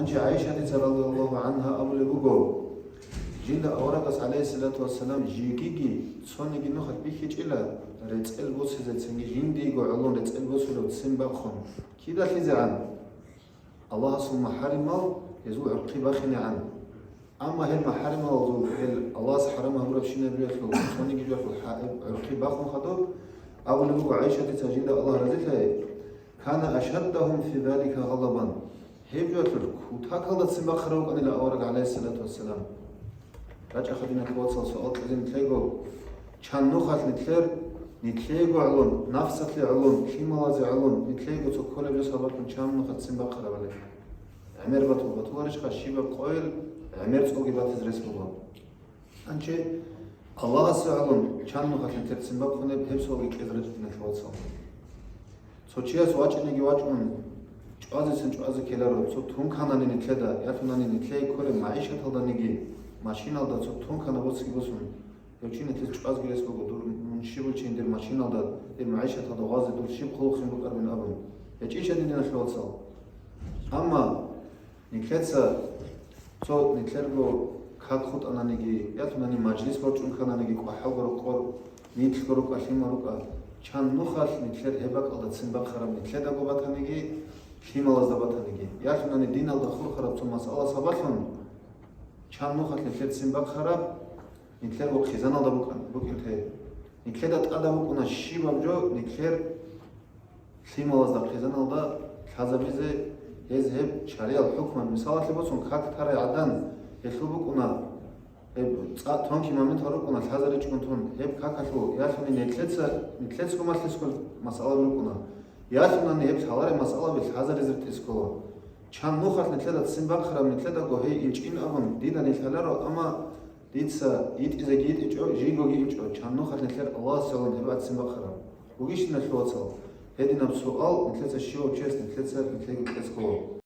أنجي عائشة رضي الله عنها أبو لبوغو جند أورغس عليه الصلاة والسلام جيجي صوني نخت بيكي إلا رتسأل بوسي زتسنجي جندي علون رتسأل بوسي لو تسنبخون كده تلزي عن الله سبحانه حرمه يزوع عقيبة خني عنه أما هل محرمه وزو هل الله سحرمه برا شيء نبيه خلو صوني جيجي خلو عقيبة خون خدو أبو لبوغو عائشة تجند الله رزقها كان أشدهم في ذلك غضبا هيبجوت كوتاك هذا تسمى خروق أن الأورق عليه الصلاة والسلام رجع خدينا كواتس سؤال إذا نتلاقوا كان نخات نتلاقوا علون نفسك لعلون كيمالازي علون نتلاقوا تكل بجسابات من كان نخات تسمى خروق عليه عمر بطولش خشيبة قويل عمر تسوقي باتزرس بوا أنشي الله سعلون كان نخات تسمى خونه بهبسوقي كذرت من كواتس سوتشيا سواج نيجي واجون ჭვაზე ქელარო ცო თუნქანანი ნიტლედა იათუნანი ნიტლეი ქორე მაიშა თალდანიგი მაშინალდა ცო თუნქანა ბოცკიბოსუნ ეჩინე თეს ჭვაზ გილეს გოგო დურ მუნშიბო ჩინდერ მაშინალდა ე მაიშა თალდა ღაზე დურ შიბ ხოლხიმ ბუკარბენ აბუნ ეჭიშა დინა შლოცალ ამა ნიტლეცა ცო ნიტლერგო ქაკხუტანანიგი იათუნანი მაჯლის ბორჭუნქანანიგი ყვაჰალგორო ყორ ნიტლგორო ყაშიმარუკა ჩან ნუხალ ნიტლერ ჰებაკალდა ციმბა ხარა ნიტლედა გობათანიგი خيمالاز دباتنيجي ياخذني دين الله خور خراب ثم مسألة صباحهم كان نخات نتلت سنباق خراب نتلر وخزانة بكون تهي نتلر أتقدر بكون الشيء بجو نتلر خيمالاز دب خزانة ده هذا بيزه يذهب شريعة الحكم مثال لبسون خاك ترى عدن يخلو بكونا تون كي مامن تارو كونا هذا ريش كنتون هب خاك شو ياخذني نتلت كم مسألة مسألة بكونا ياخذني هب حوالي مسألة بالهذا رزق تسكوا كان نخات نتلدا تسنباق خراب نتلدا جوهي إنشين أبون ديدا نتلرا أما ديتسا إذا جيت جيجو جيجو كان نخات نتلر الله سلام هبات تسنباق خراب وجيش نتلوصل هذه نفس السؤال نتلتا الشيء وجست نتلتا تسكوا